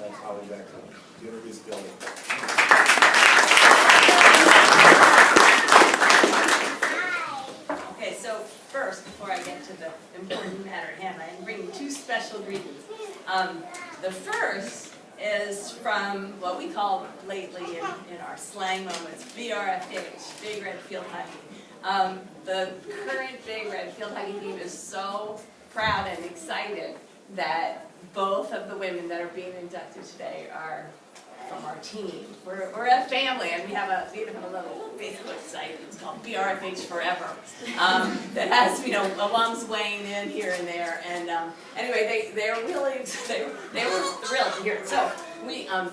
that's Holly Becker. You introduce Billie. Okay, so first, before I get to the important matter at hand, I am bringing two special greetings. The first is from what we call lately in our slang moments, BRFH, Big Red Field Hockey. The current Big Red Field Hockey team is so proud and excited that both of the women that are being inducted today are from our team. We're a family, and we even have a little Facebook site. It's called BRFH Forever. That has alums weighing in here and there. And anyway, they were thrilled to hear it. So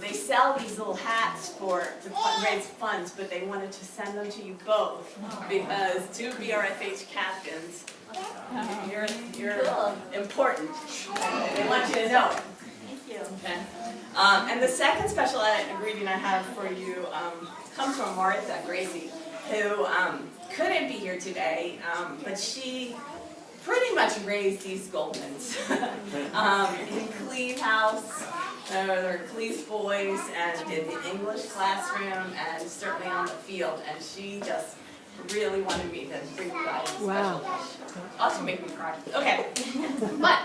they sell these little hats to raise funds, but they wanted to send them to you both because two BRFH captains, you're important. They want you to know it. Okay. And the second special greeting I have for you comes from Martha Gracie, who couldn't be here today, but she pretty much raised these Goldmans in Cleve House. They're Cleve's boys, and did the English classroom, and certainly on the field. And she just really wanted me to bring you guys a special dish. Also make me cry. Okay, but.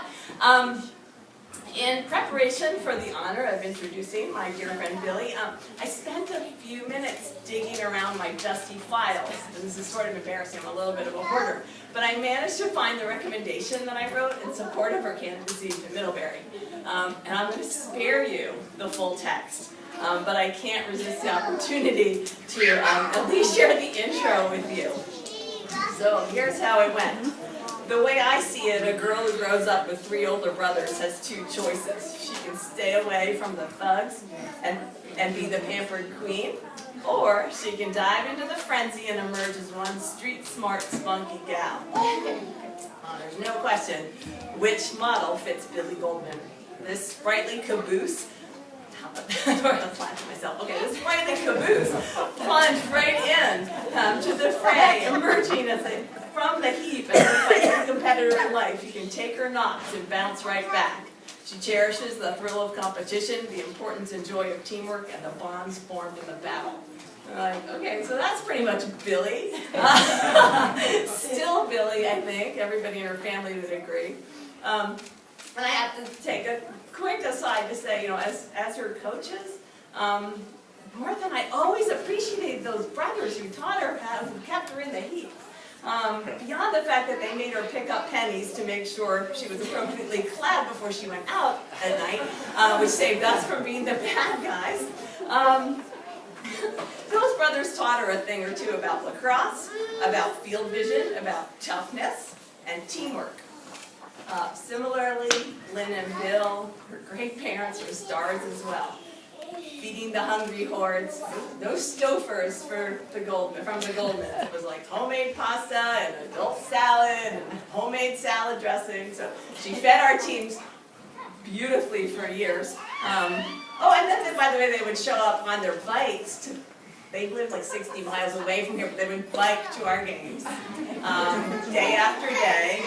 In preparation for the honor of introducing my dear friend Billie, I spent a few minutes digging around my dusty files. And this is sort of embarrassing, I'm a little bit of a hoarder. But I managed to find the recommendation that I wrote in support of her candidacy to Middlebury. And I'm going to spare you the full text. But I can't resist the opportunity to at least share the intro with you. So here's how it went. The way I see it, a girl who grows up with 3 older brothers has 2 choices. She can stay away from the thugs and be the pampered queen, or she can dive into the frenzy and emerge as one street-smart, spunky gal. There's no question which model fits Billie Goldman. This sprightly caboose, this sprightly caboose plunged right in to the fray, emerging from the heap as a fighting competitor in life. You can take her knocks and bounce right back. She cherishes the thrill of competition, the importance and joy of teamwork, and the bonds formed in the battle. Okay, so that's pretty much Billie. Still Billie, I think. Everybody in her family would agree. And I have to take a quick aside to say, as her coaches, Martha and I always appreciated those brothers who taught her who kept her in the heat. Beyond the fact that they made her pick up pennies to make sure she was appropriately clad before she went out at night, which saved us from being the bad guys. Those brothers taught her a thing or two about lacrosse, about field vision, about toughness, and teamwork. Similarly, Lynn and Bill, her great parents, were stars as well. Feeding the hungry hordes, no stofers from the Goldmans. It was like homemade pasta and adult salad and homemade salad dressing. So she fed our teams beautifully for years. And then, by the way, they would show up on their bikes. They lived like 60 miles away from here, but they would bike to our games day after day,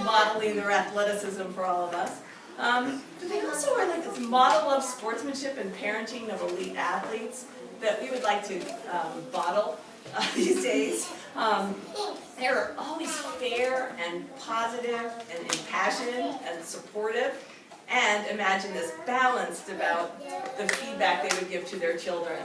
modeling their athleticism for all of us. But they also were like this model of sportsmanship and parenting of elite athletes that we would like to model these days. They were always fair and positive and impassioned and supportive, and imagine this, balanced about the feedback they would give to their children.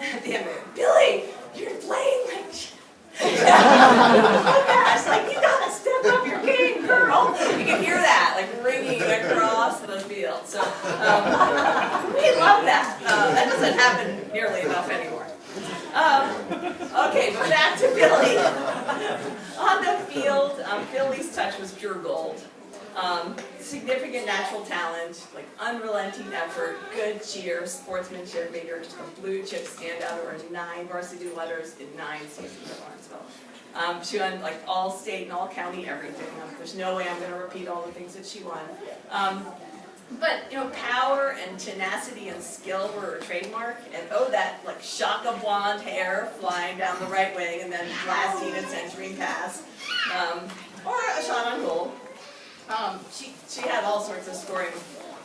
At the end of it, Billie, you're playing like shit. Oh gosh, you gotta step up your game, girl. You can hear that, ringing across the field. So we love that. That doesn't happen nearly enough anymore. Okay, but back to Billie. On the field, Billie's touch was pure gold. Significant natural talent, unrelenting effort, good cheer, sportsmanship, made her just a blue chip standout over 9 varsity letters in 9 seasons at Lawrenceville. She won all state and all county everything. There's no way I'm going to repeat all the things that she won. But power and tenacity and skill were her trademark, and that shaka blonde hair flying down the right wing and then blasting and centering pass, or a shot on goal. She had all sorts of scoring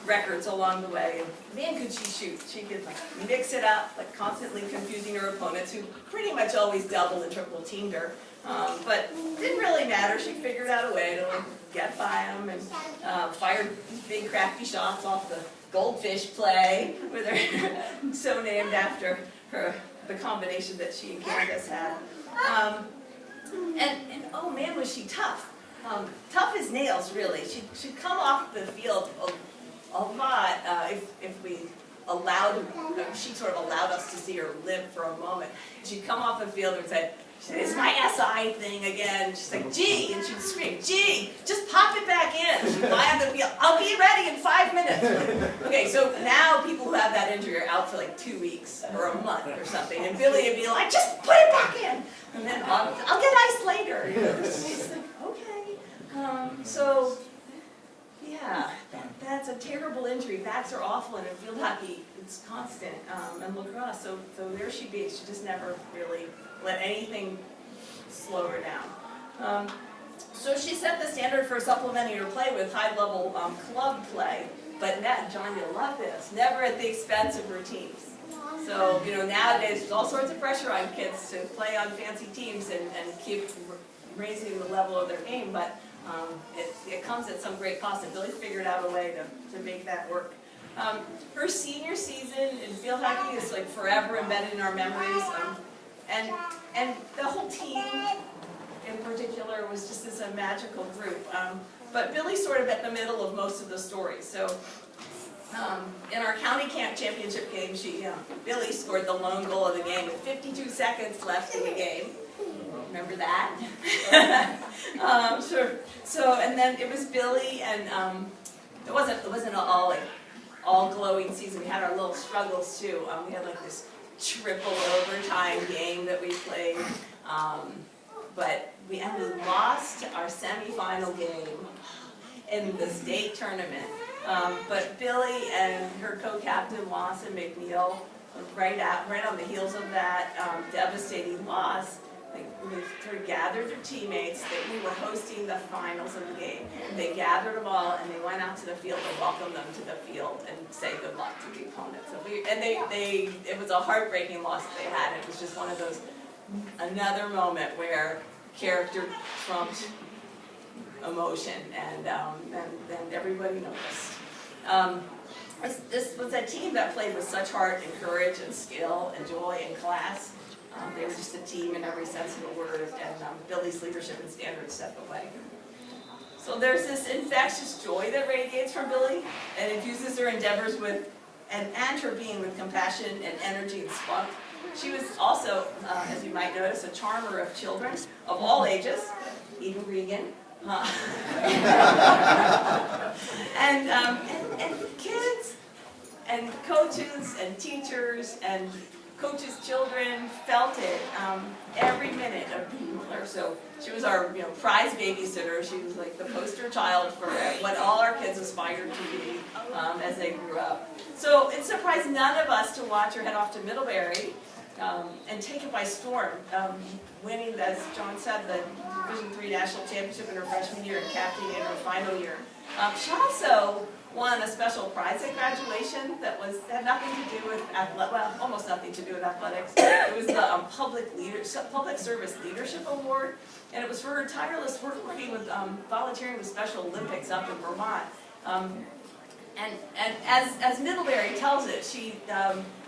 records along the way. And man, could she shoot. She could like mix it up, like constantly confusing her opponents, who pretty much always double and triple teamed her. But didn't really matter. She figured out a way to like, get by them and fired big crafty shots off the goldfish play, with her so named after the combination that she and Candace had. And oh man, was she tough. Tough as nails, really. She'd come off the field a lot if we allowed, she sort of allowed us to see her live for a moment. She'd come off the field and say, "It's my SI thing again." She's like, "Gee," and she'd scream, "Gee, just pop it back in." She'd lie on the field, "I'll be ready in 5 minutes." Okay, so now people who have that injury are out for like 2 weeks or a month or something, and Billie would be like, "Just put it back in, and then I'll get ice later." You know, she's like, "Okay." So yeah, that's a terrible injury. Backs are awful, and in field hockey, it's constant, and lacrosse. So there she'd be. She just never really let anything slow her down. So she set the standard for supplementing her play with high-level club play, but John, you'll love this, never at the expense of her teams. So, you know, nowadays there's all sorts of pressure on kids to play on fancy teams and keep raising the level of their game, but it comes at some great cost, and Billie figured out a way to make that work. Her senior season in field hockey is like forever embedded in our memories. And the whole team, in particular, was just this magical group. But Billie's sort of at the middle of most of the story. So in our county camp championship game, Billie scored the lone goal of the game with 52 seconds left in the game. Remember that? Sure. So, and then it was Billie, and it wasn't an all glowing season. We had our little struggles too. We had like this triple overtime game that we played, but we lost our semifinal game in the state tournament. But Billie and her co-captain Lawson McNeil, right on the heels of that devastating loss, they sort of gathered their teammates. We were hosting the finals of the game. They gathered them all, and they went out to the field and welcomed them to the field and say good luck to the opponent. So it was a heartbreaking loss that they had. It was just one of those, another moment where character trumped emotion, and everybody noticed. This was a team that played with such heart and courage and skill and joy and class. They were just a team in every sense of the word, and Billie's leadership and standards set the way. So there's this infectious joy that radiates from Billie and infuses her endeavors with, and her being with compassion and energy and spunk. She was also, as you might notice, a charmer of children of all ages, even Regan. And kids and coaches and teachers and coaches' children felt it every minute of being with her. So she was our prize babysitter. She was like the poster child for what all our kids aspired to be as they grew up. So it surprised none of us to watch her head off to Middlebury and take it by storm, winning, as John said, the Division III National Championship in her freshman year and captaining in her final year. She also won a special prize at graduation that had nothing to do with almost nothing to do with athletics. It was the Public Service Leadership Award, and it was for her tireless work working with volunteering with Special Olympics up in Vermont. And as Middlebury tells it, she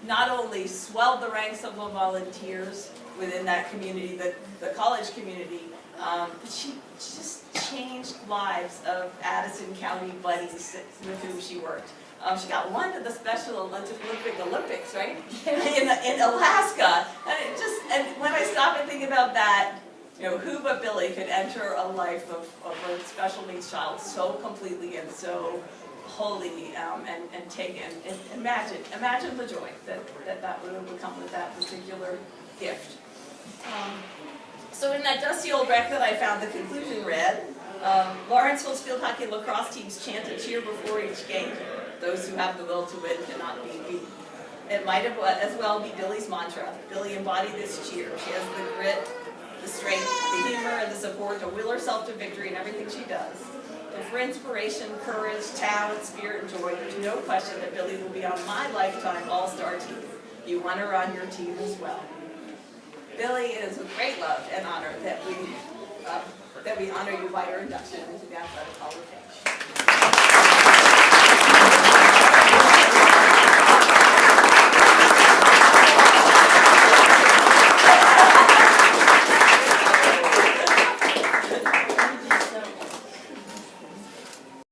not only swelled the ranks of the volunteers within that community, the college community, but she just changed lives of Addison County buddies with whom she worked. She got one to the Special Olympics, right, in Alaska. And when I stop and think about that, who but Billie could enter a life of a special needs child so completely and so wholly, and take in. Imagine the joy that would come with that particular gift. So in that dusty old wreck that I found, the conclusion read, Lawrenceville's field hockey and lacrosse teams chant a cheer before each game. Those who have the will to win cannot be beaten. It might as well be Billie's mantra. Billie embodied this cheer. She has the grit, the strength, the humor, and the support to will herself to victory in everything she does. but for inspiration, courage, talent, spirit, and joy, there's no question that Billie will be on my lifetime all-star team. You want her on your team as well. Billie, it is with great love and honor that we honor you by your induction into the Athletic Hall of Fame.